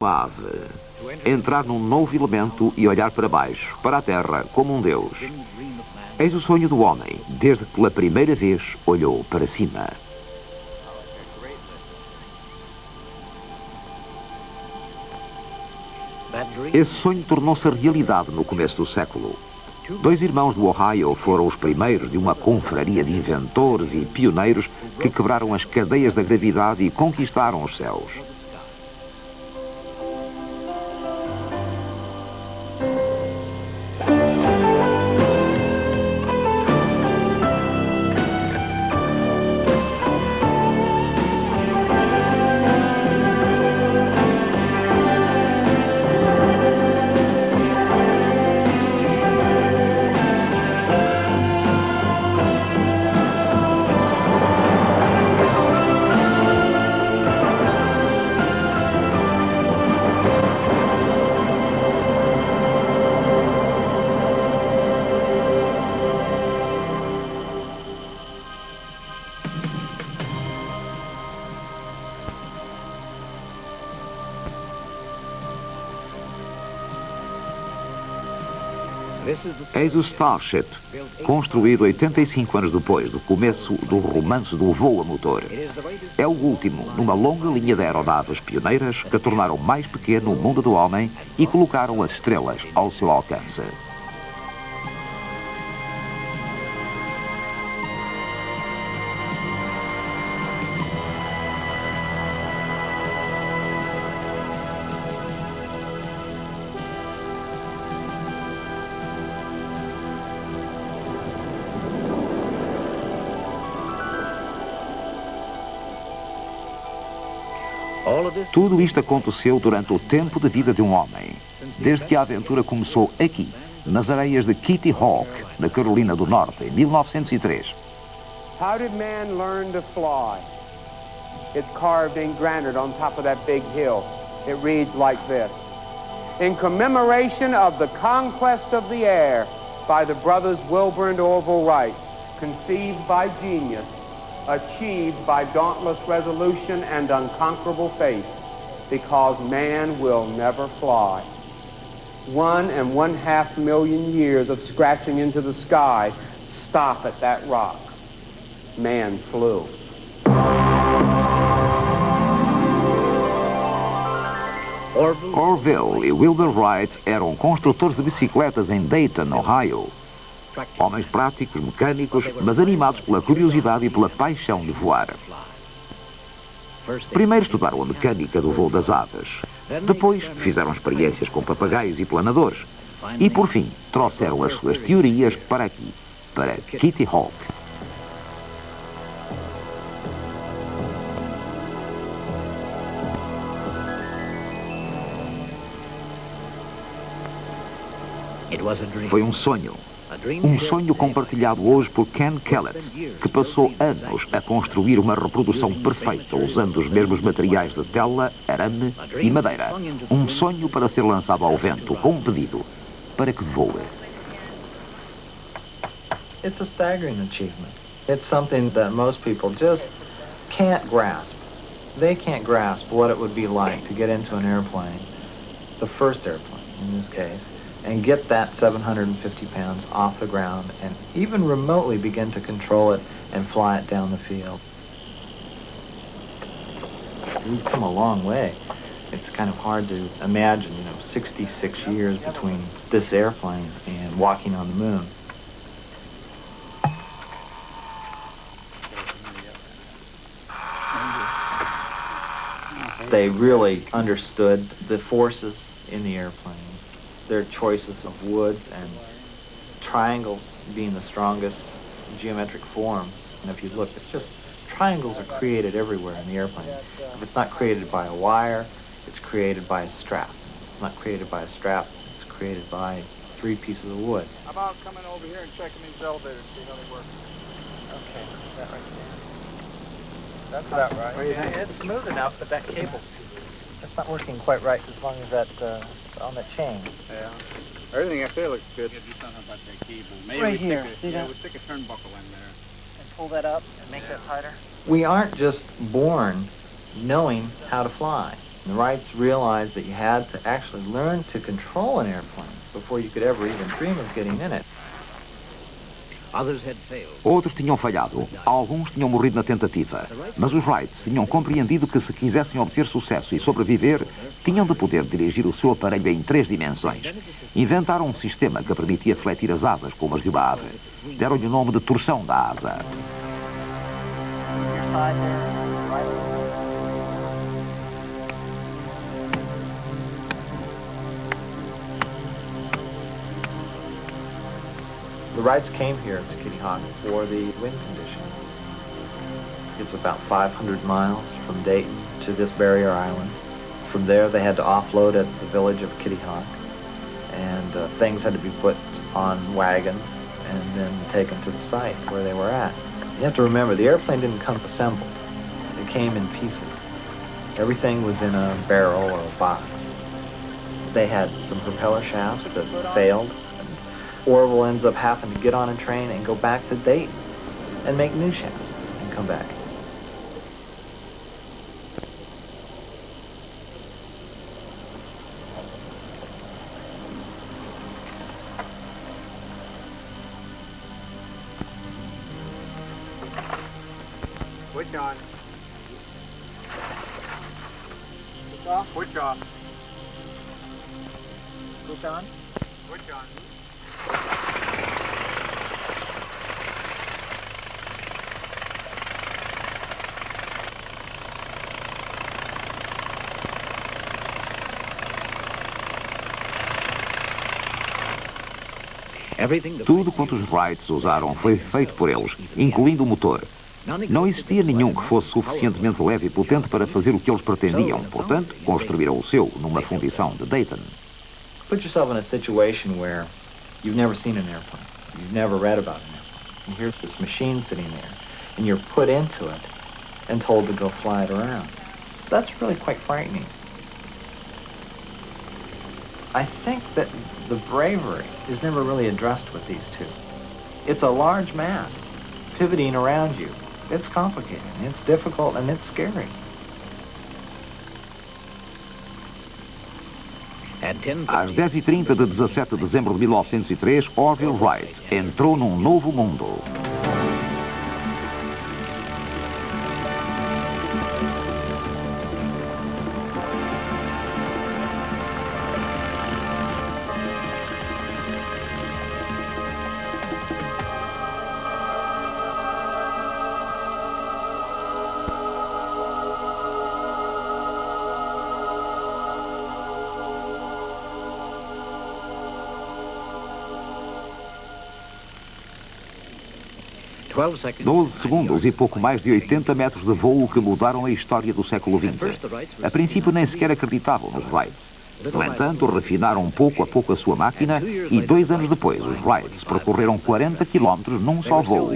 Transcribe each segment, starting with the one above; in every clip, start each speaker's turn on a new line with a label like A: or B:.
A: uma ave, entrar num novo elemento e olhar para baixo, para a terra, como um Deus. Eis o sonho do homem, desde que pela primeira vez olhou para cima. Esse sonho tornou-se realidade no começo do século. Dois irmãos do Ohio foram os primeiros de uma confraria de inventores e pioneiros que quebraram as cadeias da gravidade e conquistaram os céus. Eis o Starship, construído 85 anos depois do começo do romance do voo a motor. É o último numa longa linha de aeronaves pioneiras que tornaram mais pequeno o mundo do homem e colocaram as estrelas ao seu alcance. Tudo isto aconteceu durante o tempo de vida de um homem, desde que a aventura começou aqui, nas areias de Kitty Hawk, na Carolina do Norte, em 1903.
B: How did man learn to fly? It's carved in granite on top of that big hill. It reads like this: in commemoration of the conquest of the air by the brothers Wilbur and Orville Wright, conceived by genius, achieved by dauntless resolution and unconquerable faith, because man will never fly. 1.5 million years of scratching into the sky stop at that rock. Man flew.
A: Orville e Wilbur Wright eram construtores de bicicletas em Dayton, Ohio. Homens práticos, mecânicos, mas animados pela curiosidade e pela paixão de voar. Primeiro estudaram a mecânica do voo das aves. Depois fizeram experiências com papagaios e planadores. E, por fim, trouxeram as suas teorias para aqui, para Kitty Hawk. Foi um sonho. Um sonho compartilhado hoje por Ken Kellett, que passou anos a construir uma reprodução perfeita usando os mesmos materiais de tela, arame e madeira. Um sonho para ser lançado ao vento com um pedido para que voe.
C: It's a staggering achievement. It's something that most people just can't grasp. They can't grasp what it would be like to get into an airplane, the first airplane in this case, and get that 750 pounds off the ground and even remotely begin to control it and fly it down the field. We've come a long way. It's kind of hard to imagine, 66 years between this airplane and walking on the moon. They really understood the forces in the airplane. Their choices of woods and triangles being the strongest geometric form. And if you look, it's just triangles are created everywhere in the airplane. If it's not created by a wire, it's created by a strap. If it's not created by a strap, it's created by 3 pieces of wood.
D: How about coming over here and checking these elevators, see how they work?
E: Okay, that right there.
D: That's about right.
E: What do you think? It's smooth enough, but that cable, that's not working quite right as long as that on the chain.
D: Yeah. Everything up there looks good. Yeah, do something about that cable. Maybe
E: right here.
D: See that? We'll stick a turnbuckle in there.
E: And pull that up and make that tighter.
C: We aren't just born knowing how to fly. The Wrights realized that you had to actually learn to control an airplane before you could ever even dream of getting in it.
A: Outros tinham falhado, alguns tinham morrido na tentativa, mas os Wrights tinham compreendido que se quisessem obter sucesso e sobreviver, tinham de poder dirigir o seu aparelho em 3 dimensões. Inventaram um sistema que permitia fletir as asas como as de uma ave. Deram-lhe o nome de torção da asa.
C: The Wrights came here to Kitty Hawk for the wind conditions. It's about 500 miles from Dayton to this barrier island. From there, they had to offload at the village of Kitty Hawk, and things had to be put on wagons and then taken to the site where they were at. You have to remember, the airplane didn't come assembled. It came in pieces. Everything was in a barrel or a box. They had some propeller shafts that failed. Orville ends up having to get on a train and go back to Dayton and make new shafts and come back.
D: Switch on. Switch off. Switch off.
E: Switch on.
D: Switch on.
A: Tudo quanto os Wrights usaram foi feito por eles, incluindo o motor. Não existia nenhum que fosse suficientemente leve e potente para fazer o que eles pretendiam. Portanto, construíram o seu numa fundição de Dayton.
C: Put yourself in a situation where you've never seen an airplane. You've never read about an airplane. And here's this machine sitting there, and you're put into it and told to go fly it around. That's really quite frightening. I think that the bravery is never really addressed with these two. It's a large mass pivoting around you. It's complicated, it's difficult, and it's scary.
A: Às 10h30 de 17 de dezembro de 1903, Orville Wright entrou num novo mundo.
C: $12
A: 12 segundos e pouco mais de 80 metros de voo que mudaram a história do século XX. A princípio nem sequer acreditavam nos Wrights. No entanto, refinaram pouco a pouco a sua máquina e 2 anos depois os Wrights percorreram 40 quilómetros num só voo.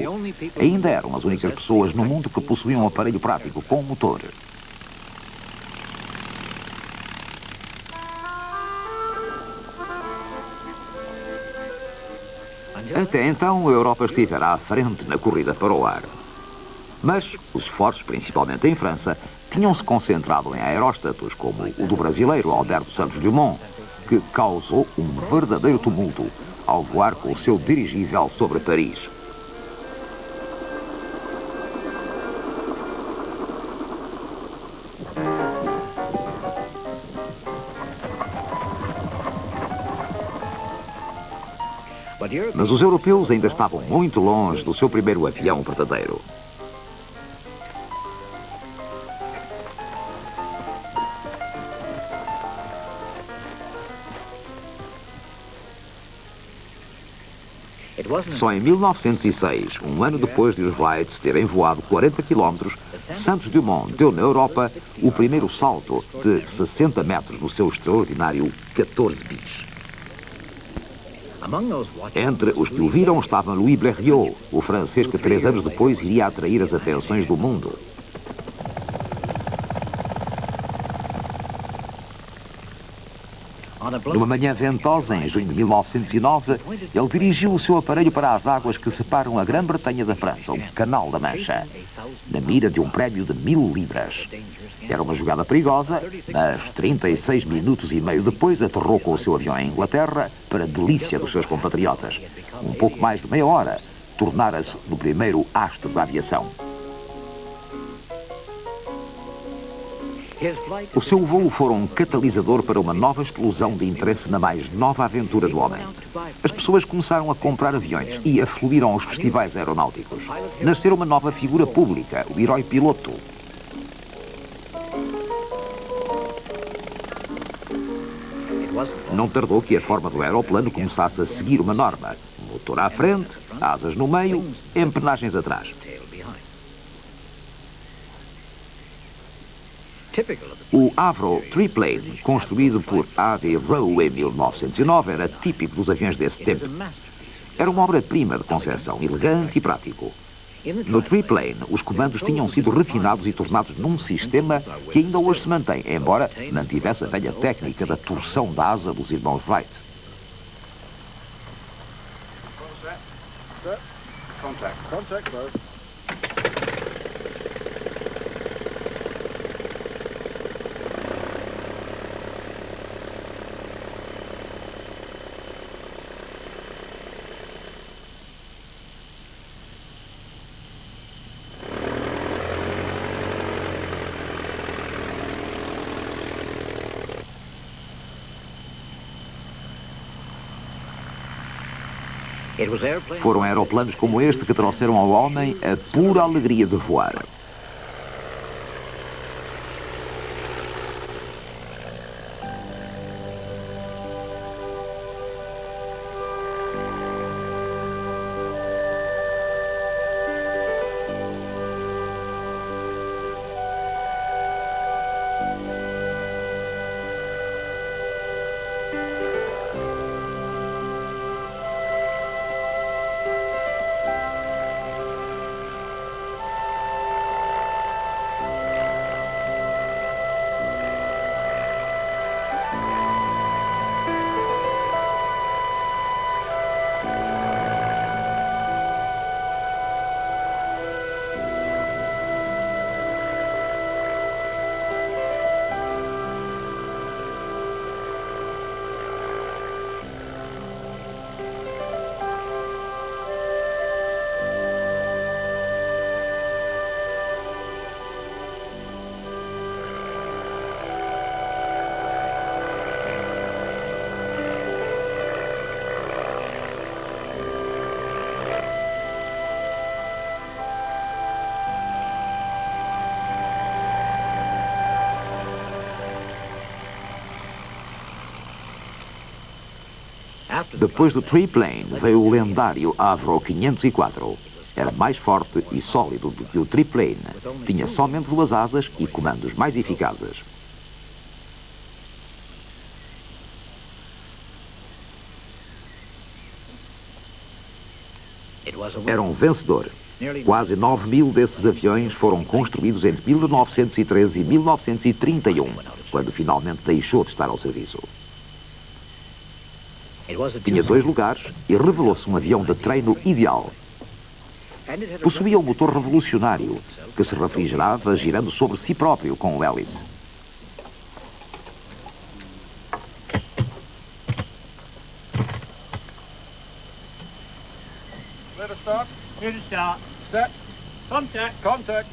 A: Ainda eram as únicas pessoas no mundo que possuíam um aparelho prático com motor. Até então, a Europa estivera à frente na corrida para o ar. Mas os esforços, principalmente em França, tinham-se concentrado em aeróstatos como o do brasileiro Alberto Santos Dumont, que causou um verdadeiro tumulto ao voar com o seu dirigível sobre Paris. Mas os europeus ainda estavam muito longe do seu primeiro avião verdadeiro. Só em 1906, um ano depois de os Wrights terem voado 40 quilómetros, Santos Dumont deu na Europa o primeiro salto de 60 metros no seu extraordinário 14 bis. Entre os que o viram estava Louis Blériot, o francês que 3 anos depois iria atrair as atenções do mundo. Numa manhã ventosa, em junho de 1909, ele dirigiu o seu aparelho para as águas que separam a Grã-Bretanha da França, o Canal da Mancha, na mira de um prémio de 1000 libras. Era uma jogada perigosa, mas 36 minutos e meio depois aterrou com o seu avião em Inglaterra para a delícia dos seus compatriotas. Um pouco mais de meia hora, tornara-se no primeiro astro da aviação. O seu voo foi um catalisador para uma nova explosão de interesse na mais nova aventura do homem. As pessoas começaram a comprar aviões e afluíram aos festivais aeronáuticos. Nasceu uma nova figura pública, o herói piloto. Não tardou que a forma do aeroplano começasse a seguir uma norma. Motor à frente, asas no meio, empenagens atrás. O Avro Triplane, construído por A.D. Rowe em 1909, era típico dos aviões desse tempo. Era uma obra-prima de concepção, elegante e prático. No Triplane, os comandos tinham sido refinados e tornados num sistema que ainda hoje se mantém, embora mantivesse a velha técnica da torção da asa dos irmãos Wright.
D: Contact, bro.
A: Foram aeroplanos como este que trouxeram ao homem a pura alegria de voar. Depois do Triplane veio o lendário Avro 504. Era mais forte e sólido do que o Triplane. Tinha somente 2 asas e comandos mais eficazes. Era um vencedor. Quase 9.000 desses aviões foram construídos entre 1913 e 1931, quando finalmente deixou de estar ao serviço. Tinha 2 lugares e revelou-se um avião de treino ideal. Possuía um motor revolucionário que se refrigerava girando sobre si próprio com o hélice.
D: Let us start.
E: Here to start.
D: Set.
E: Contact.
D: Contact.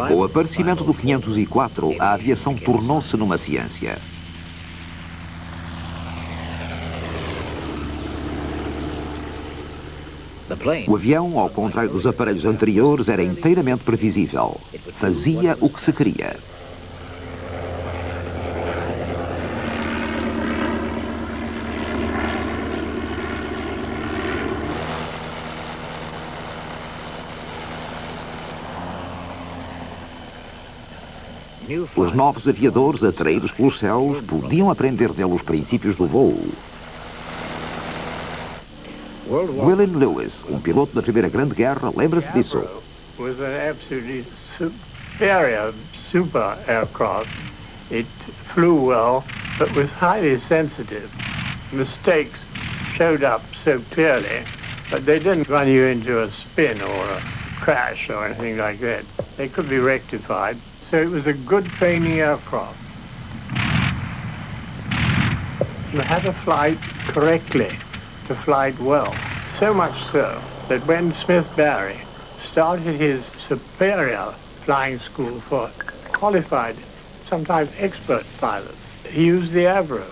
A: Com o aparecimento do 504, a aviação tornou-se numa ciência. O avião, ao contrário dos aparelhos anteriores, era inteiramente previsível. Fazia o que se queria. Os novos aviadores, atraídos pelos céus, podiam aprender dele os princípios do voo. William Lewis, um piloto da Primeira Grande Guerra, lembra-se disso.
F: Was an absolutely superior super aircraft. It flew well, but was highly sensitive. Mistakes showed up so clearly, but they didn't run you into a spin or a crash or anything like that. They could be rectified, so it was a good training aircraft. You had to fly correctly to fly it well. So much so that when Smith Barry started his superior flying school for qualified, sometimes expert pilots, he used the Avro.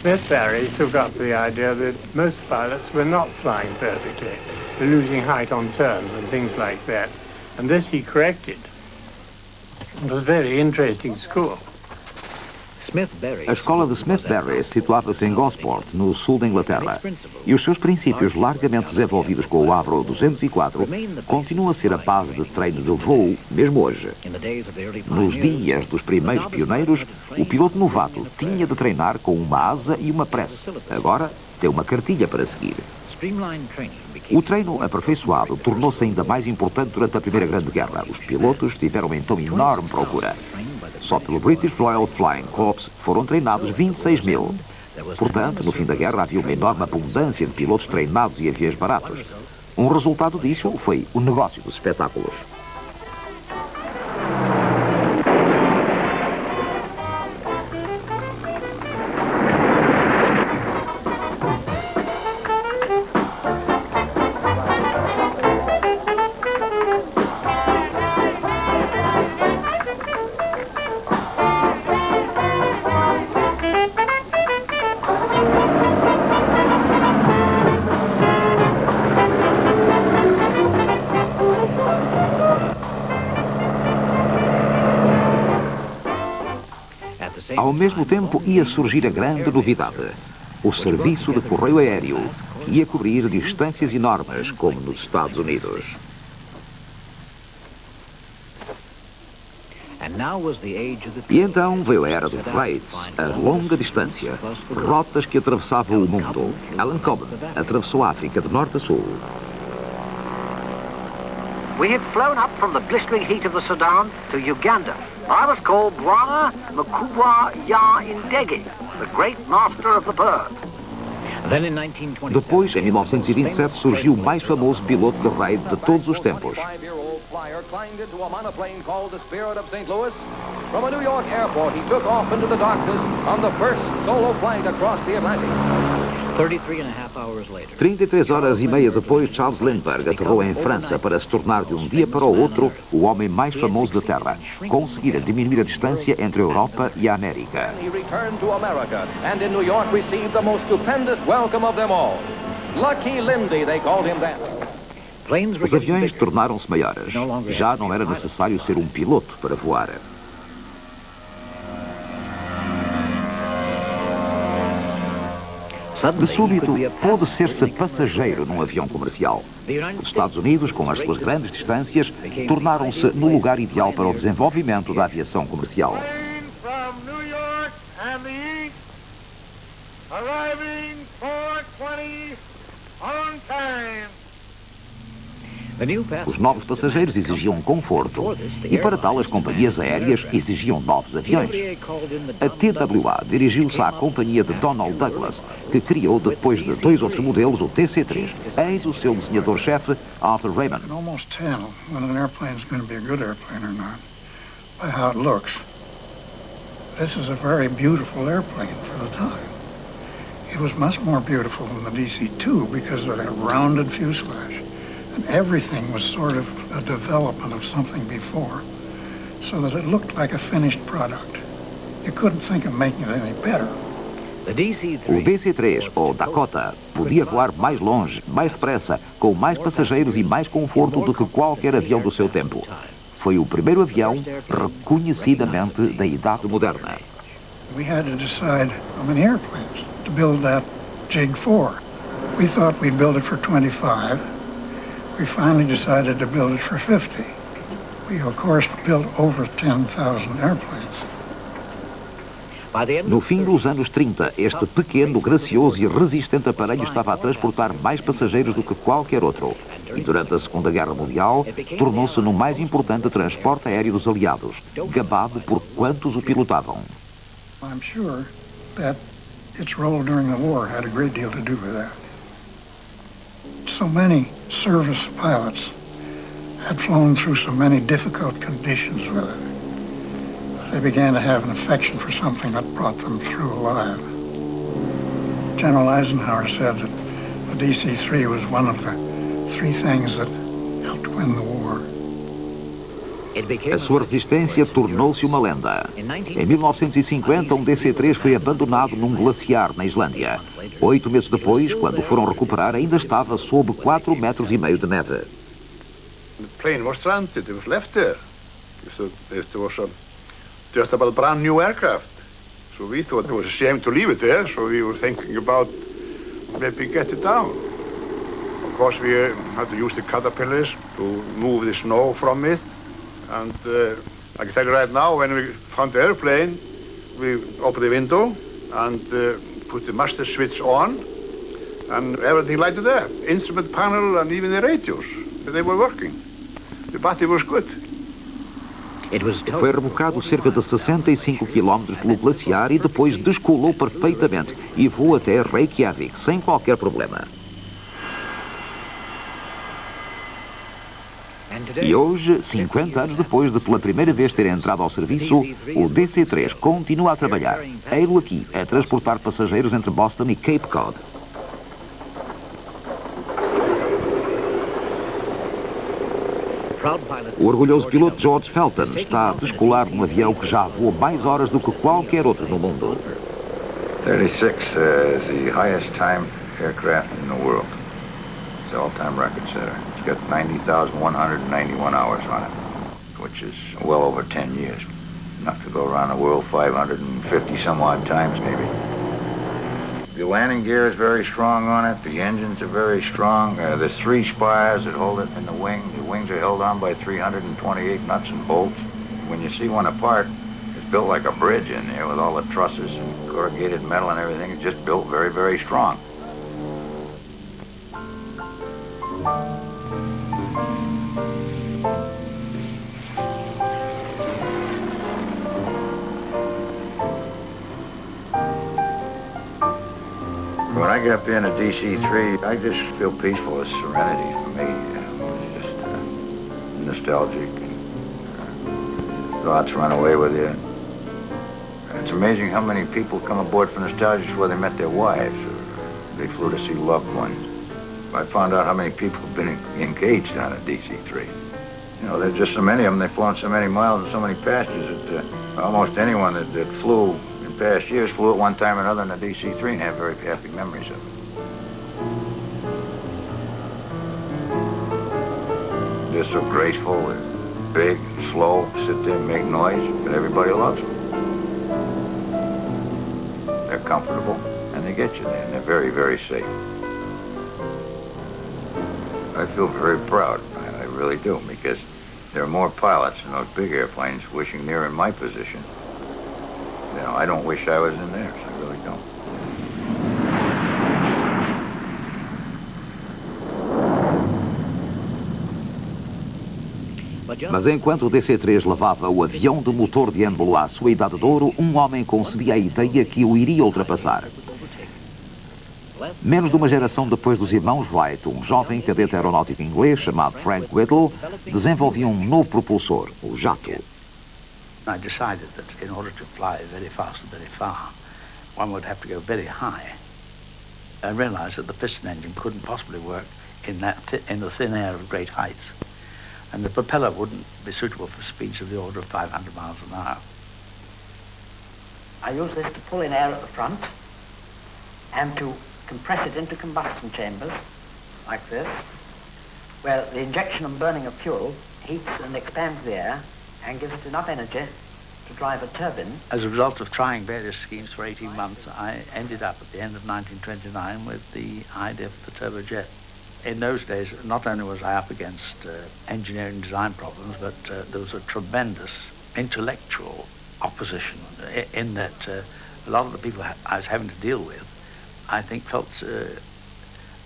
F: Smith Barry took up the idea that most pilots were not flying perfectly, losing height on turns and things like that. And this he corrected. It was a very interesting school.
A: A escola de Smith Barry situava-se em Gosport, no sul da Inglaterra, e os seus princípios largamente desenvolvidos com o Avro 204 continuam a ser a base de treino de voo, mesmo hoje. Nos dias dos primeiros pioneiros, o piloto novato tinha de treinar com uma asa e uma prece. Agora, tem uma cartilha para seguir. O treino aperfeiçoado tornou-se ainda mais importante durante a Primeira Grande Guerra. Os pilotos tiveram então enorme procura. Só pelo British Royal Flying Corps foram treinados 26 mil. Portanto, no fim da guerra havia uma enorme abundância de pilotos treinados e aviões baratos. Um resultado disso foi o negócio dos espetáculos. Ao mesmo tempo, ia surgir a grande novidade: o serviço de correio aéreo, que ia cobrir distâncias enormes, como nos Estados Unidos. E então veio a era do freight, a longa distância, rotas que atravessavam o mundo. Alan Coben atravessou a África de norte a sul.
G: We had flown up from the blistering heat of the Sudan to Uganda. I was called Bwana Mkubwa Ya Ndege, the great master of the bird.
A: Depois, em 1927, surgiu o mais famoso piloto de raid de todos os tempos.
H: From a New York airport, he took off into the darkness on the first solo flight across the Atlantic.
A: 33 horas e meia depois, Charles Lindbergh aterrou em França para se tornar de um dia para o outro o homem mais famoso da Terra. Conseguira diminuir a distância entre a Europa e a América.
H: He returned to America and in New York received the most stupendous welcome of them all. Lucky Lindy, they called him that.
A: Os aviões tornaram-se maiores. Já não era necessário ser um piloto para voar. De súbito, pôde ser-se passageiro num avião comercial. Os Estados Unidos, com as suas grandes distâncias, tornaram-se no lugar ideal para o desenvolvimento da aviação comercial. Os novos passageiros exigiam conforto e, para tal, as companhias aéreas exigiam novos aviões. A TWA dirigiu-se à companhia de Donald Douglas, que criou, depois de 2 outros modelos, o TC-3. Eis o seu desenhador-chefe, Arthur Raymond.
I: You can almost tell whether an airplane is going to be a good airplane or not by how it looks. This is a very beautiful airplane for the time. It was much more beautiful than the DC-2 because of that rounded fuselage. And everything was sort of a development of something before, so that it looked like a finished product. You couldn't think of making it any better.
A: O DC-3, ou Dakota, podia voar mais longe, mais depressa, com mais passageiros e mais conforto do que qualquer avião do seu tempo. Foi o primeiro avião reconhecidamente da Idade Moderna.
I: We had to decide how many airplanes to build that Jig 4. We thought we'd build it for 25. we finally decided to build it for 50. We, of course, built over 10,000 airplanes.
A: No fim dos anos 30, este pequeno, gracioso e resistente aparelho estava a transportar mais passageiros do que qualquer outro. E durante a Segunda Guerra Mundial, tornou-se no mais importante transporte aéreo dos aliados, gabado por quantos o pilotavam.
I: I'm sure that its role during the war had a great deal to do with that. So many service pilots had flown through so many difficult conditions with it. They began to have an affection for something that brought them through alive. General Eisenhower said that the DC-3 was one of the three things that helped win the war.
A: A sua resistência tornou-se uma lenda. Em 1950, um DC-3 foi abandonado num glaciar na Islândia. 8 meses depois, quando o foram recuperar, ainda estava sob 4,5 metros de neve.
D: The plane was stranded, it was left there. It was just about a brand new aircraft. So we thought it was a shame to leave it there, so we were thinking about maybe get it down. Of course, we had to use the caterpillars to move the snow from it. And I can tell you right now, when we found the airplane, we opened the window and put the master switch on, and everything lighted up. Instrument panel and even the radios, they were working. The battery was good.
A: Foi rebocado cerca de 65 km pelo glaciar e depois descolou perfeitamente e voou até Reykjavik, sem qualquer problema. E hoje, 50 anos depois de pela primeira vez ter entrado ao serviço, o DC-3 continua a trabalhar, ei-lo aqui, a transportar passageiros entre Boston e Cape Cod. O orgulhoso piloto George Felton está a descolar num avião que já voa mais horas do que qualquer outro no mundo.
J: 36 is the highest time aircraft in the world. It's the all-time record setter. It's got 90,191 hours on it, which is well over 10 years. Enough to go around the world 550 some odd times maybe. The landing gear is very strong on it. The engines are very strong. There's 3 spires that hold it in the wing. The wings are held on by 328 nuts and bolts. When you see one apart, it's built like a bridge in there with all the trusses and corrugated metal and everything. It's just built very, very strong. When I get up there in a DC-3, I just feel peaceful. It's serenity for me. It's just nostalgic. Thoughts run away with you. It's amazing how many people come aboard for nostalgia before they met their wives, or they flew to see loved ones. I found out how many people have been engaged on a DC-3. You know, there's just so many of them. They've flown so many miles and so many passengers that almost anyone that flew past years flew at one time or another in a DC-3 and have very happy memories of it. They're so graceful, they're big, slow, sit there and make noise, but everybody loves them. They're comfortable, and they get you there, and they're very, very safe. I feel very proud, I really do, because there are more pilots in those big airplanes wishing they're in my position. You know, I don't wish I was in theirs. I really don't.
A: Mas enquanto o DC-3 levava o avião de motor de êmbolo à sua idade de ouro, um homem concebia a ideia que o iria ultrapassar. Menos de uma geração depois dos irmãos Wright, um jovem cadete aeronáutico inglês chamado Frank Whittle desenvolvia um novo propulsor, o jato.
K: I decided that in order to fly very fast and very far, one would have to go very high. I realized that the piston engine couldn't possibly work in the thin air of great heights, and the propeller wouldn't be suitable for speeds of the order of 500 miles an hour. I use this to pull in air at the front and to compress it into combustion chambers, like this, where the injection and burning of fuel heats and expands the air and gives it enough energy to drive a turbine. As a result of trying various schemes for 18 months, I ended up at the end of 1929 with the idea for the turbojet. In those days, not only was I up against engineering design problems, but there was a tremendous intellectual opposition in that a lot of the people I was having to deal with, I think, felt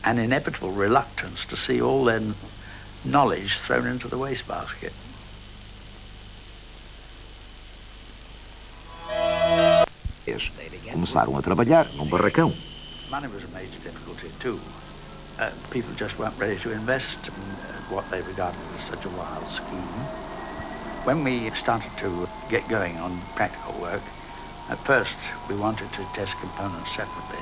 K: an inevitable reluctance to see all their knowledge thrown into the wastebasket.
A: Começaram a trabalhar num barracão.
K: Money was a major difficulty too. People just weren't ready to invest in what they regarded as such a wild scheme. When we started to get going on practical work, at first we wanted to test components separately,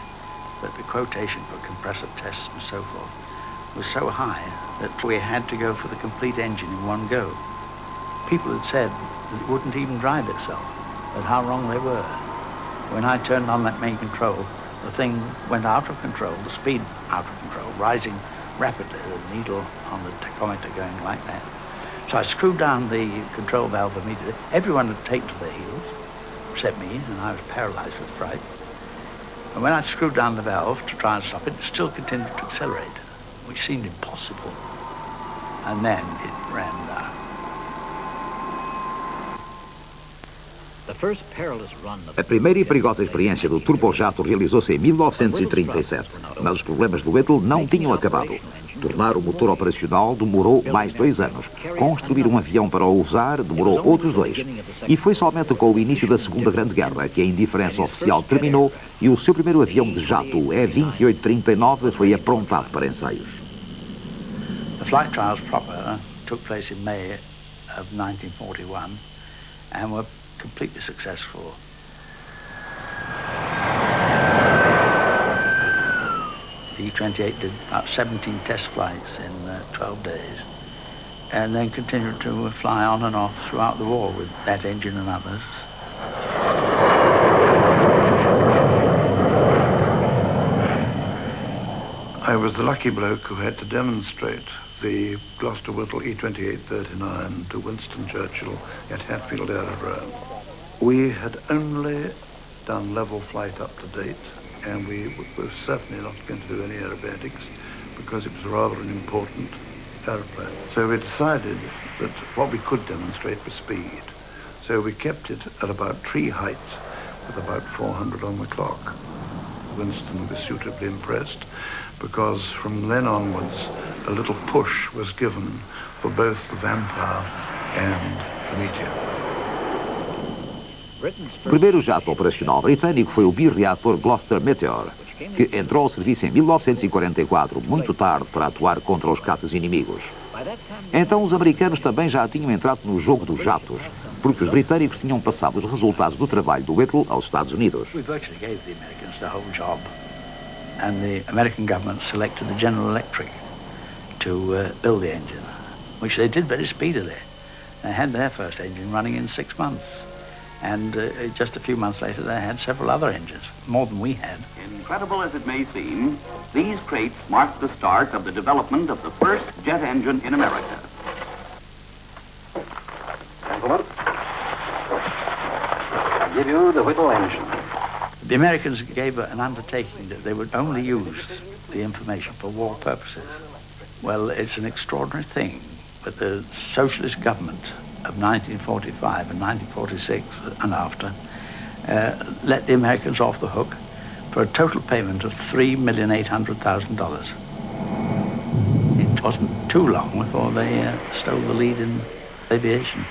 K: but the quotation for compressor tests and so forth was so high that we had to go for the complete engine in one go. People had said that it wouldn't even drive itself, but how wrong they were. When I turned on that main control, the thing went out of control, the speed out of control, rising rapidly, the needle on the tachometer going like that. So I screwed down the control valve immediately. Everyone had taken to their heels, except me, and I was paralyzed with fright. And when I screwed down the valve to try and stop it, it still continued to accelerate, which seemed impossible. And then it ran down.
A: A primeira e perigosa experiência do turbojato realizou-se em 1937, mas os problemas do Whittle não tinham acabado. Tornar o motor operacional demorou mais 2 anos. Construir um avião para o usar demorou outros 2. E foi somente com o início da Segunda Grande Guerra que a indiferença oficial terminou e o seu primeiro avião de jato, o E-2839, foi aprontado para ensaios.
K: The flight trials proper took place in May of 1941 and were completely successful. The E-28 did about 17 test flights in 12 days and then continued to fly on and off throughout the war with that engine and others.
L: I was the lucky bloke who had to demonstrate the Gloucester Whittle E-2839 to Winston Churchill at Hatfield Aerodrome. We had only done level flight up to date, and we were certainly not going to do any aerobatics because it was rather an important aeroplane. So we decided that what we could demonstrate was speed. So we kept it at about tree height with about 400 on the clock. Winston was suitably impressed because from then onwards a little push was given for both the Vampire and the Meteor.
A: O primeiro jato operacional britânico foi o birreator Gloucester Meteor, que entrou ao serviço em 1944, muito tarde para atuar contra os caças inimigos. Então os americanos também já tinham entrado no jogo dos jatos, porque os britânicos tinham passado os resultados do trabalho do Whittle aos Estados Unidos.
K: We virtually gave the Americans the whole job, and the American government selected the General Electric to build the engine, which they did very speedily. They had their first engine running in 6 months. And just a few months later, they had several other engines, more than we had.
M: Incredible as it may seem, these crates marked the start of the development of the first jet engine in America.
G: Gentlemen, I give you the Whittle engine.
K: The Americans gave an undertaking that they would only use the information for war purposes. Well, it's an extraordinary thing, but the socialist government of 1945 and 1946 and after let the Americans off the hook for a total payment of $3,800,000. It wasn't too long before they stole the lead in aviation.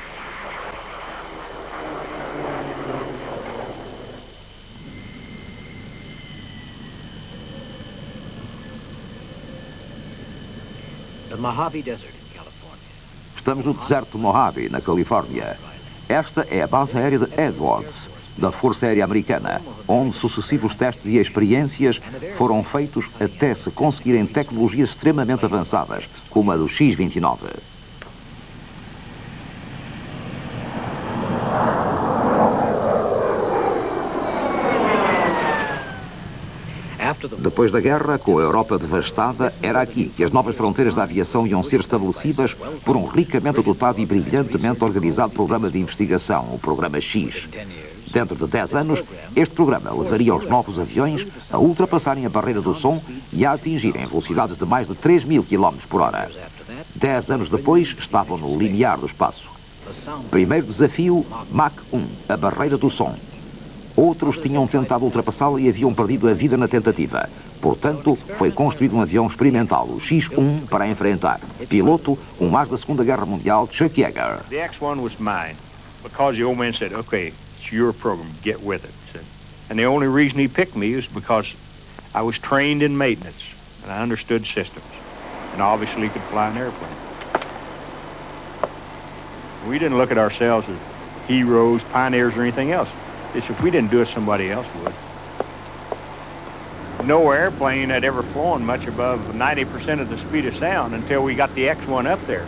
G: The Mojave Desert.
A: Estamos no deserto Mojave, na Califórnia. Esta é a base aérea de Edwards, da Força Aérea Americana, onde sucessivos testes e experiências foram feitos até se conseguirem tecnologias extremamente avançadas, como a do X-29. Depois da guerra, com a Europa devastada, era aqui que as novas fronteiras da aviação iam ser estabelecidas por um ricamente dotado e brilhantemente organizado programa de investigação, o Programa X. Dentro de 10 anos, este programa levaria os novos aviões a ultrapassarem a barreira do som e a atingirem velocidades de mais de 3.000 km por hora. 10 anos depois, estavam no limiar do espaço. Primeiro desafio, Mach 1, a barreira do som. Outros tinham tentado ultrapassá-la e haviam perdido a vida na tentativa. Portanto, foi construído um avião experimental, o X-1, para enfrentar. Piloto, um as da Segunda Guerra Mundial, Chuck Yeager.
N: The X-1 was mine, because the old man said, okay, it's your program, get with it. And the only reason he picked me is because I was trained in maintenance, and I understood systems, and obviously could fly an airplane. We didn't look at ourselves as heroes, pioneers, or anything else. It's if we didn't do it, somebody else would. No airplane had ever flown much above 90% of the speed of sound until we got the X-1 up there.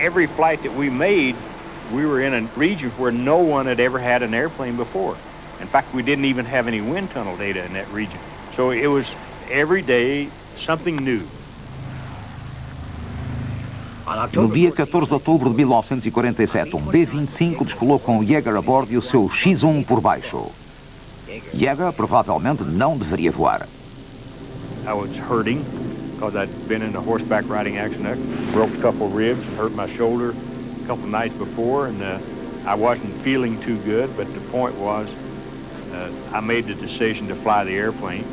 N: Every flight that we made, we were in a region where no one had ever had an airplane before. In fact, we didn't even have any wind tunnel data in that region. So it was every day something new.
A: No dia 14 de outubro de 1947, um B-25 descolou com o Yeager a bordo e o seu X-1 por baixo. Yeager provavelmente não deveria voar.
N: I was hurting because I'd been in a horseback riding accident. I broke a couple ribs, hurt my shoulder a couple nights before, and I wasn't feeling too good, but the point was I made the decision to fly the airplane.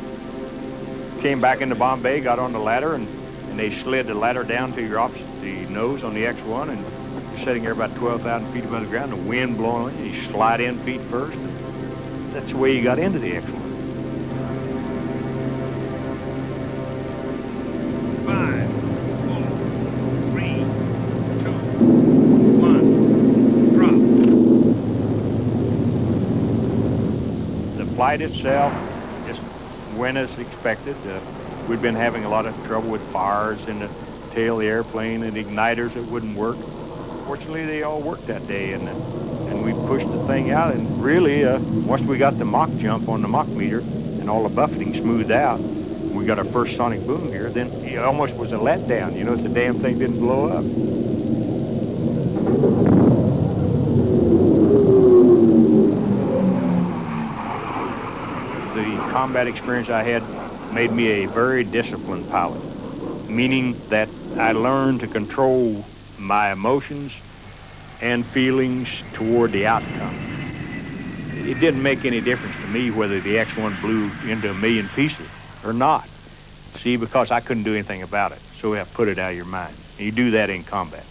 N: Came back into Bombay, got on the ladder, and they slid the ladder down to your opposite the nose on the X-1, and you're sitting there about 12,000 feet above the ground, the wind blowing, and you slide in feet first. That's the way you got into the X-1. 5, 4, 3, 2, 1, drop. The flight itself just went as expected. We'd been having a lot of trouble with fires in the tail of the airplane and igniters that wouldn't work. Fortunately, they all worked that day, and we pushed the thing out. And really, once we got the Mach jump on the Mach meter and all the buffeting smoothed out, we got our first sonic boom here, then it almost was a letdown. You know, the damn thing didn't blow up. The combat experience I had made me a very disciplined pilot, meaning that I learned to control my emotions and feelings toward the outcome. It didn't make any difference to me whether the X-1 blew into a million pieces or not. See, because I couldn't do anything about it. So we have to put it out of your mind. And you do that in combat.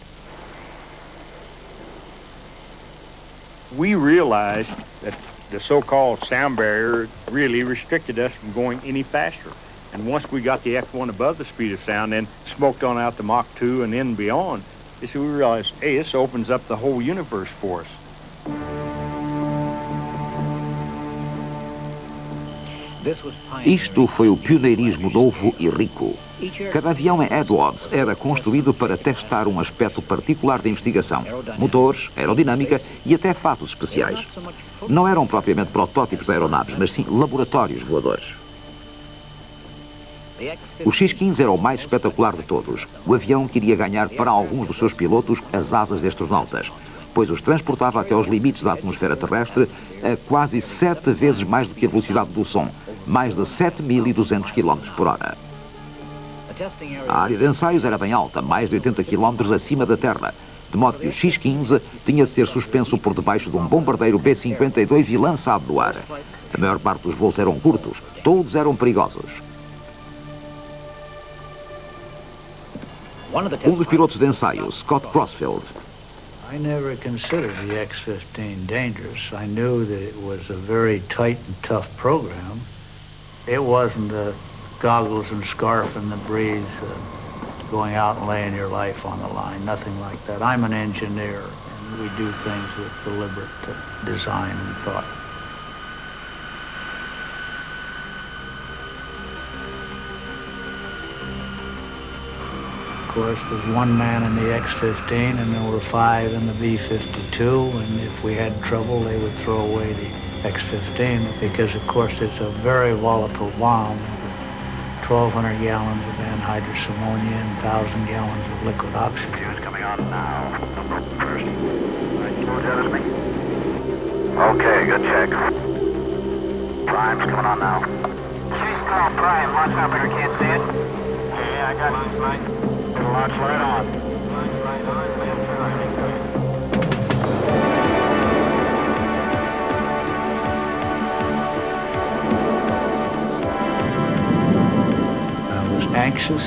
N: We realized that the so-called sound barrier really restricted us from going any faster. And once we got the X-1 above the speed of sound, then smoked on out to Mach 2 and then beyond, we realized, hey, this opens up the whole universe for us.
A: Isto foi o pioneirismo novo e rico. Cada avião em Edwards era construído para testar um aspecto particular de investigação. Motores, aerodinâmica e até fatos especiais. Não eram propriamente protótipos de aeronaves, mas sim laboratórios voadores. O X-15 era o mais espetacular de todos. O avião queria ganhar para alguns dos seus pilotos as asas de astronautas, pois os transportava até aos limites da atmosfera terrestre a quase 7 vezes mais do que a velocidade do som, mais de 7.200 km por hora. A área de ensaios era bem alta, mais de 80 km acima da Terra, de modo que o X-15 tinha de ser suspenso por debaixo de um bombardeiro B-52 e lançado no ar. A maior parte dos voos eram curtos, todos eram perigosos. Um dos pilotos de ensaio, Scott Crossfield.
K: I never considered the X-15 dangerous. I knew that it was a very tight and tough program. It wasn't the goggles and scarf and the breeze going out and laying your life on the line, nothing like that. I'm an engineer, and we do things with deliberate design and thought. Of course, there's one man in the X-15 and there were 5 in the B-52, and if we had trouble, they would throw away the X-15 because, of course, it's a very volatile bomb. 1,200 gallons of anhydrous ammonia and 1,000 gallons of liquid oxygen.
O: Fuse coming on now. First. Right, okay, good check.
G: going on now? Chase call prime. Launch operator can't see it. Yeah, I got launch light. It'll launch right on. Launch light on.
K: Anxious,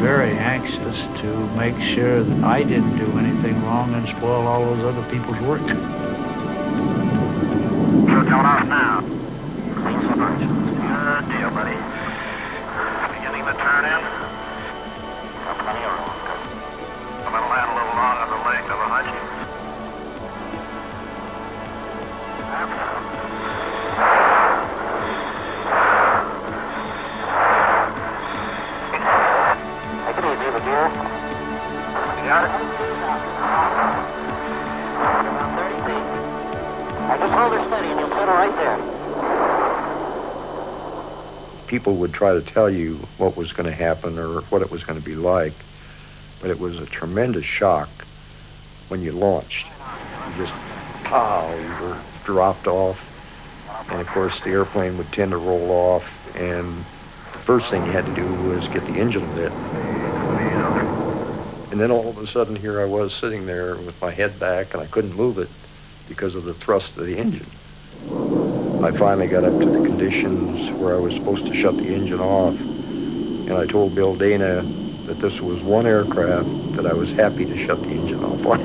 K: very anxious to make sure that I didn't do anything wrong and spoil all those other people's work.
G: You're coming off now. Clean slipper. Good deal, buddy. Beginning to turn in. Got plenty of room. I'm going to land a little long on the leg of a hunch.
O: People would try to tell you what was going to happen or what it was going to be like, but it was a tremendous shock when you launched. You just, you were dropped off, and of course the airplane would tend to roll off, and the first thing you had to do was get the engine lit. And then all of a sudden here I was sitting there with my head back, and I couldn't move it because of the thrust of the engine. I finally got up to the conditions where I was supposed to shut the engine off, and I told Bill Dana that this was one aircraft that I was happy to shut the engine off on.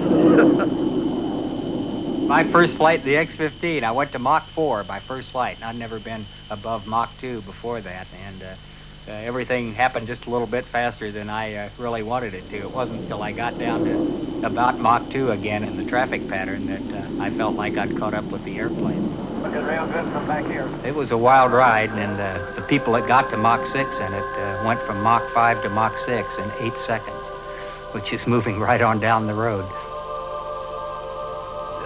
P: My first flight, the X-15, I went to Mach 4, my first flight. I'd never been above Mach 2 before that, and everything happened just a little bit faster than I really wanted it to. It wasn't until I got down to about Mach 2 again in the traffic pattern that I felt like I'd caught up with the airplane.
G: Looking real good from back here.
P: It was a wild ride, and the people that got to Mach 6 in it went from Mach 5 to Mach 6 in 8 seconds, which is moving right on down the road.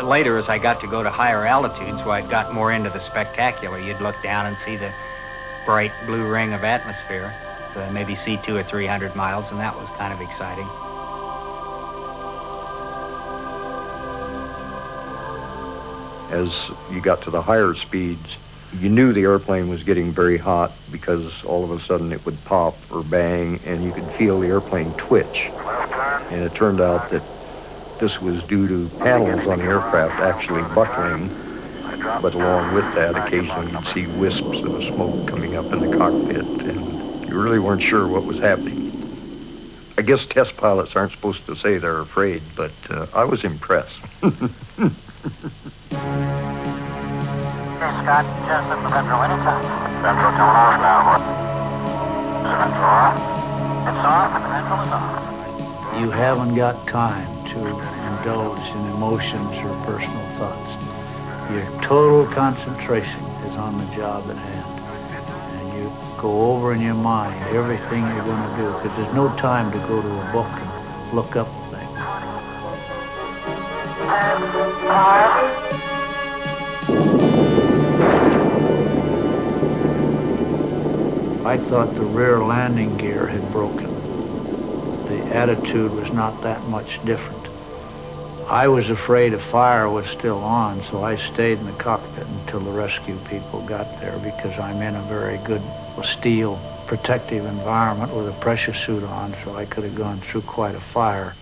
P: Later, as I got to go to higher altitudes, where I got more into the spectacular, you'd look down and see the bright blue ring of atmosphere, maybe see 200 or 300 miles, and that was kind of exciting.
O: As you got to the higher speeds, you knew the airplane was getting very hot because all of a sudden it would pop or bang and you could feel the airplane twitch. And it turned out that this was due to panels on the aircraft actually buckling, but along with that, occasionally you'd see wisps of smoke coming up in the cockpit, and you really weren't sure what was happening. I guess test pilots aren't supposed to say they're afraid, but I was impressed.
G: Scott, Jessup, Central anytime. Central coming off now. Central off. It's off and the Central is off.
K: You haven't got time to indulge in emotions or personal thoughts. Your total concentration is on the job at hand. And you go over in your mind everything you're going to do, because there's no time to go to a book and look up things. I thought the rear landing gear had broken. The attitude was not that much different. I was afraid a fire was still on, so I stayed in the cockpit until the rescue people got there, because I'm in a very good steel protective environment with a pressure suit on, so I could have gone through quite a fire.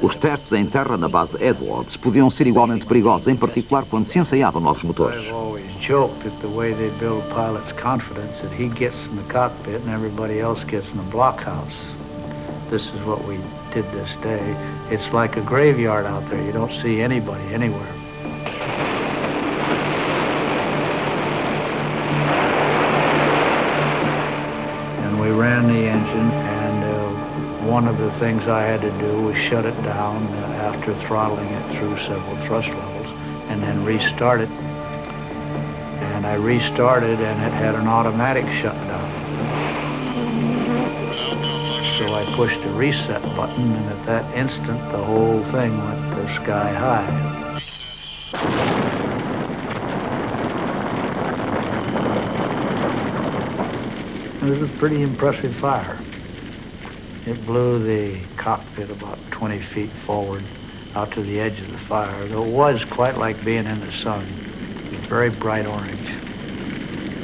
A: Os testes em terra na base Edwards podiam ser igualmente perigosos, em particular quando se ensaiavam novos motores.
K: I've always joked at the way they build pilots' confidence, that he gets in the cockpit and everybody else gets in the blockhouse. This is what we did this day. It's like a graveyard out there. You don't see anybody anywhere. And we ran the engine, and one of the things I had to do was shut it down after throttling it through several thrust levels, and then restart it. And I restarted, and it had an automatic shutdown. So I pushed the reset button, and at that instant, the whole thing went to sky high. It was a pretty impressive fire. It blew the cockpit about 20 feet forward out to the edge of the fire. Though it was quite like being in the sun. very bright orange.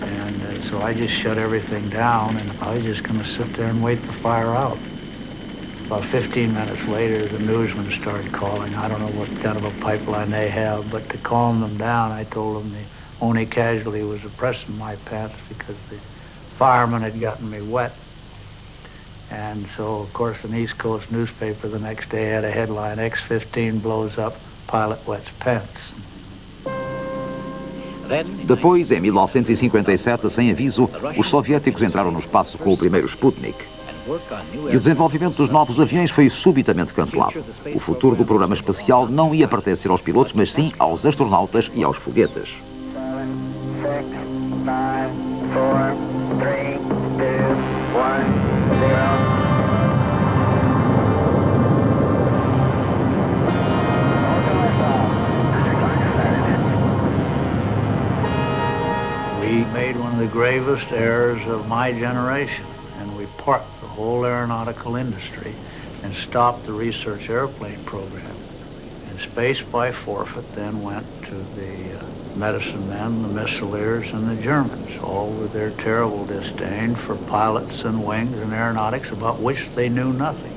K: And so I just shut everything down, and I was just going to sit there and wait the fire out. About 15 minutes later, the newsmen started calling. I don't know what kind of a pipeline they have, but to calm them down, I told them the only casualty was a press in my pants because the fireman had gotten me wet. And so, of course, an East Coast newspaper the next day had a headline, X-15 blows up, pilot wets pants.
A: Depois, em 1957, sem aviso, os soviéticos entraram no espaço com o primeiro Sputnik. E o desenvolvimento dos novos aviões foi subitamente cancelado. O futuro do programa espacial não ia pertencer aos pilotos, mas sim aos astronautas e aos foguetes.
G: 7, 6, 5, 4, 3, 2, 1, 0.
K: We made one of the gravest errors of my generation, and we parked the whole aeronautical industry and stopped the research airplane program. And space by forfeit then went to the medicine men, the missileers, and the Germans, all with their terrible disdain for pilots and wings and aeronautics about which they knew nothing.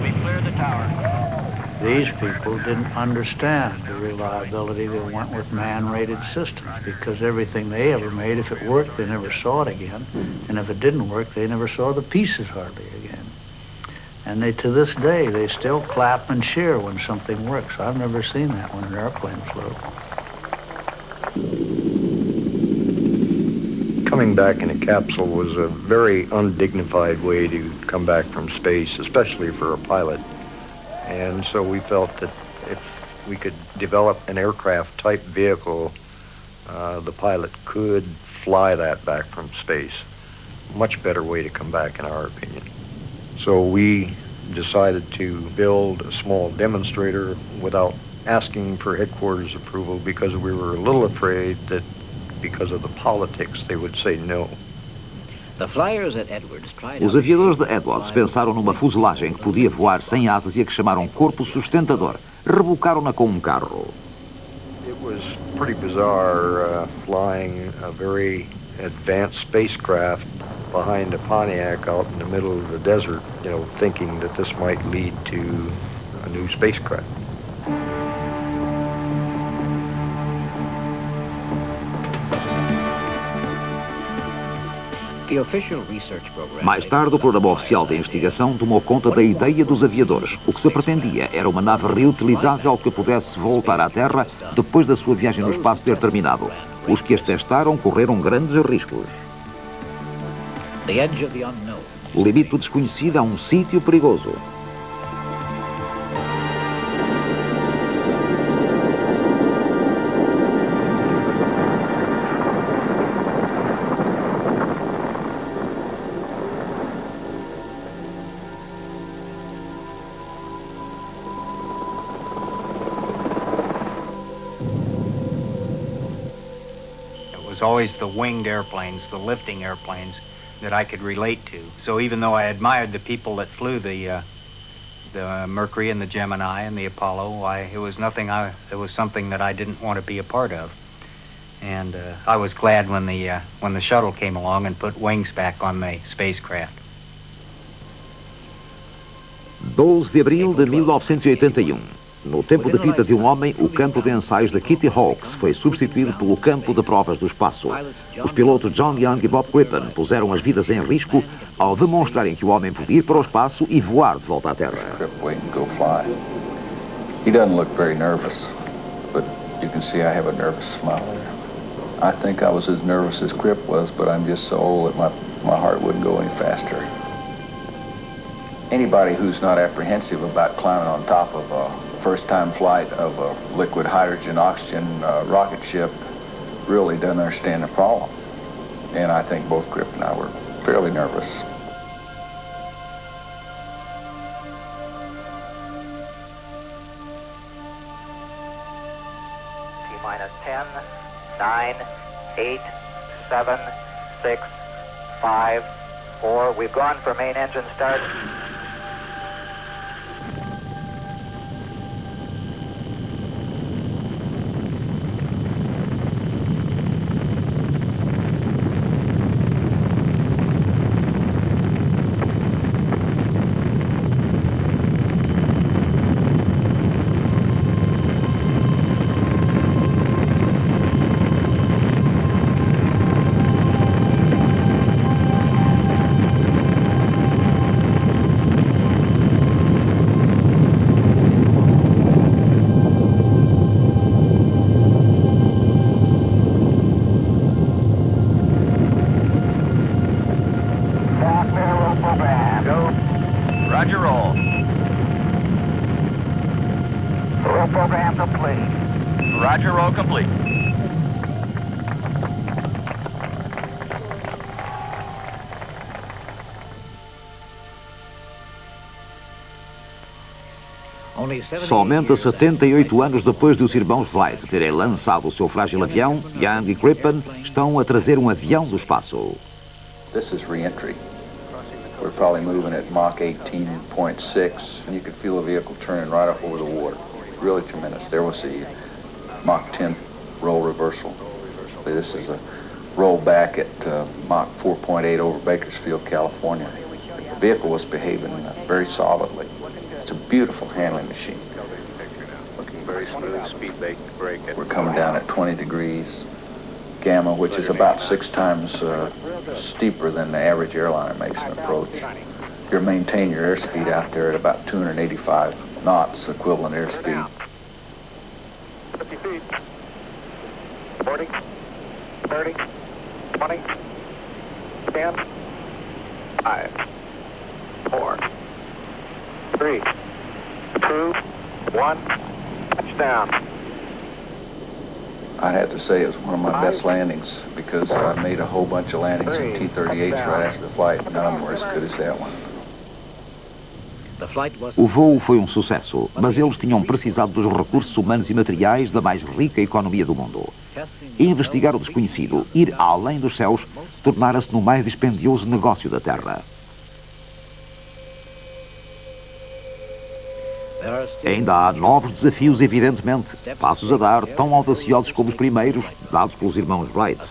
G: We cleared the tower.
K: These people didn't understand the reliability that went with man-rated systems, because everything they ever made, if it worked, they never saw it again. And if it didn't work, they never saw the pieces hardly again. And they, to this day, they still clap and cheer when something works. I've never seen that when an airplane flew.
O: Coming back in a capsule was a very undignified way to come back from space, especially for a pilot. And so we felt that if we could develop an aircraft-type vehicle, the pilot could fly that back from space. Much better way to come back, in our opinion. So we decided to build a small demonstrator without asking for headquarters approval, because we were a little afraid that because of the politics, they would say no.
A: Os aviadores de Edwards pensaram numa fuselagem que podia voar sem asas e a que chamaram corpo sustentador. Rebocaram-na com um carro.
O: It was pretty bizarre flying a very advanced spacecraft behind a Pontiac out in the middle of the desert, you know, thinking that this might lead to a new spacecraft.
A: Mais tarde, o programa oficial de investigação tomou conta da ideia dos aviadores. O que se pretendia era uma nave reutilizável que pudesse voltar à Terra depois da sua viagem no espaço ter terminado. Os que as testaram correram grandes riscos. O limite do desconhecido é um sítio perigoso.
P: Always the winged airplanes, the lifting airplanes that I could relate to. So even though I admired the people that flew the Mercury and the Gemini and the Apollo, it was something that I didn't want to be a part of. And I was glad when the shuttle came along and put wings back on the spacecraft.
A: 12 de abril de 1981. No tempo de vida de um homem, o campo de ensaios da Kitty Hawks foi substituído pelo campo de provas do espaço. Os pilotos John Young e Bob Crippen puseram as vidas em risco ao demonstrarem que o homem podia ir para o espaço e voar de volta à Terra.
J: He doesn't look very nervous, but you can see I have a nervous smile there. I think I was as nervous as Crip was, but I'm just so old that my heart wouldn't go any faster. Anybody who's not apprehensive about climbing on top of a first-time flight of a liquid hydrogen oxygen rocket ship really doesn't understand the problem. And I think both Crip and I were fairly nervous.
G: T-minus 10, 9, 8, 7, 6, 5, 4. We've gone for main engine start. Roll program complete.
H: Roger, roll complete.
A: Somente 78 anos depois de os irmãos Wright terem lançado o seu frágil avião, Young e Crippen estão a trazer um avião do espaço.
J: This is re-entry. We're probably moving at Mach 18.6, and you could feel the vehicle turning right up over the water. Really tremendous. There was the Mach 10 roll reversal. This is a roll back at Mach 4.8 over Bakersfield, California. The vehicle was behaving very solidly. It's a beautiful handling machine.
G: Looking very smooth, speed brake.
J: We're coming down at 20 degrees gamma, which is about 6 times steeper than the average airliner makes an approach. You maintain your airspeed out there at about 285 knots, equivalent airspeed.
G: 50 feet. 40, 30, 20, 10, 5, 4, 3, 2, 1, touchdown.
J: I'd have to say it was one of my best landings because I made a whole bunch of landings in T-38s right after the flight. None of them were as good as that one.
A: O voo foi um sucesso, mas eles tinham precisado dos recursos humanos e materiais da mais rica economia do mundo. Investigar o desconhecido, ir além dos céus, tornara-se no mais dispendioso negócio da Terra. Ainda há novos desafios, evidentemente, passos a dar, tão audaciosos como os primeiros, dados pelos irmãos Wright.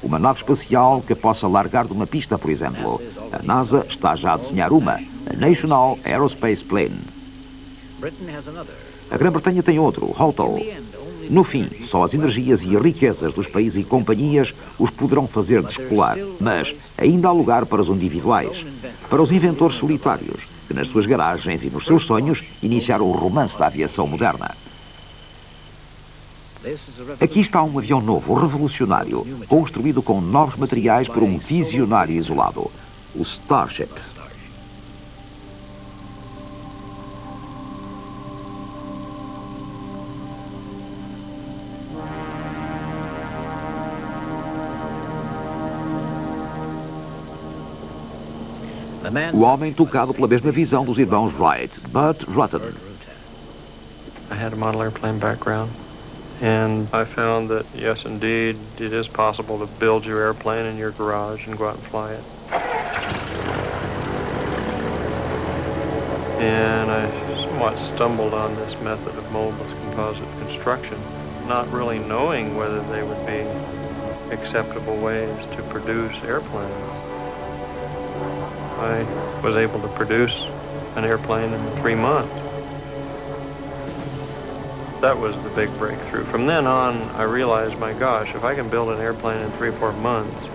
A: Uma nave espacial que possa largar de uma pista, por exemplo. A NASA está já a desenhar uma, a National Aerospace Plane. A Grã-Bretanha tem outro, Hawthorne. No fim, só as energias e as riquezas dos países e companhias os poderão fazer descolar. Mas ainda há lugar para os individuais, para os inventores solitários, que nas suas garagens e nos seus sonhos iniciaram o romance da aviação moderna. Aqui está um avião novo, revolucionário, construído com novos materiais por um visionário isolado, o Starship. O homem tocado pela mesma visão dos irmãos Wright, Burt Rutan.
Q: I had a model airplane background, and I found that, yes, indeed, it is possible to build your airplane in your garage and go out and fly it. And I somewhat stumbled on this method of moldless composite construction, not really knowing whether they would be acceptable ways to produce airplanes. I was able to produce an airplane in 3 months. That was the big breakthrough. From then on, I realized, my gosh, if I can build an airplane in 3 or 4 months,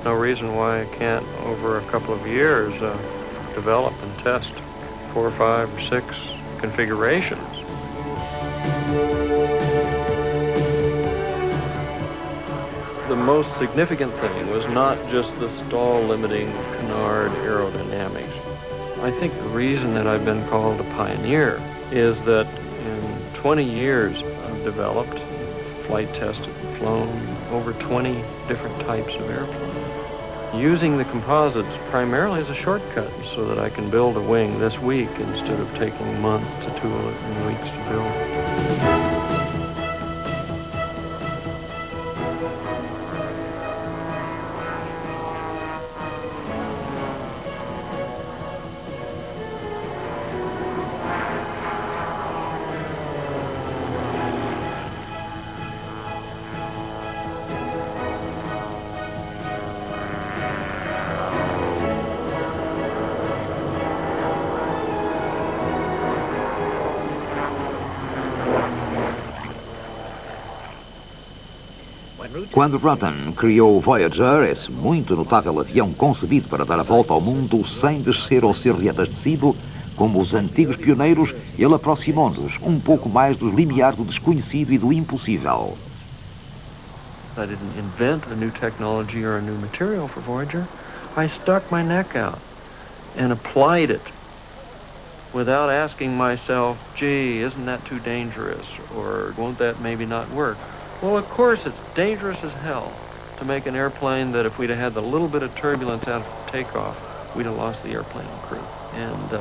Q: no reason why I can't, over a couple of years, develop and test 4 or 5 or 6 configurations. The most significant thing was not just the stall-limiting canard aerodynamics. I think the reason that I've been called a pioneer is that in 20 years I've developed, flight tested, and flown over 20 different types of airplanes, using the composites primarily as a shortcut so that I can build a wing this week instead of taking months to 2 weeks to build.
A: Quando Rutan criou o Voyager, esse muito notável avião concebido para dar a volta ao mundo sem descer ou ser reabastecido, como os antigos pioneiros, ele aproximou-nos um pouco mais dos limiares do desconhecido e do impossível.
Q: I didn't invent a new technology or a new material for Voyager. I stuck my neck out and applied it without asking myself, gee, isn't that too dangerous? Or won't that maybe not work? Well, of course, it's dangerous as hell to make an airplane that if we'd have had the little bit of turbulence out of takeoff, we'd have lost the airplane and crew. And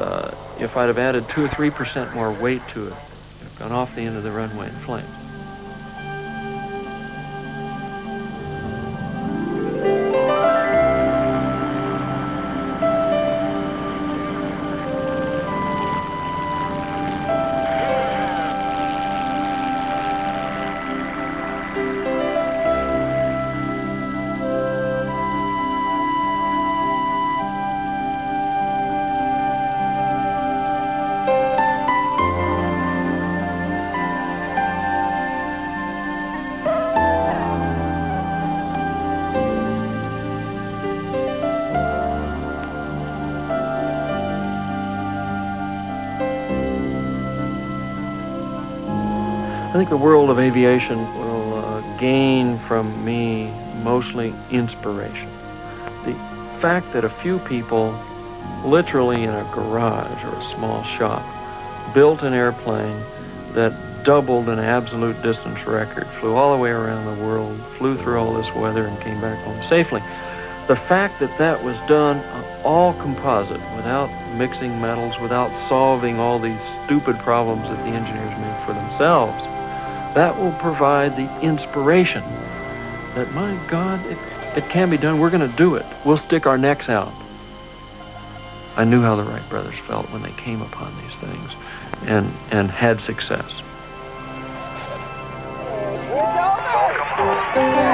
Q: if I'd have added 2 or 3% more weight to it, it'd have gone off the end of the runway in flames. I think the world of aviation will gain from me mostly inspiration. The fact that a few people, literally in a garage or a small shop, built an airplane that doubled an absolute distance record, flew all the way around the world, flew through all this weather and came back home safely. The fact that that was done all composite, without mixing metals, without solving all these stupid problems that the engineers made for themselves, that will provide the inspiration that, my God, it can be done. We're going to do it. We'll stick our necks out. I knew how the Wright brothers felt when they came upon these things and had success.
G: Welcome home.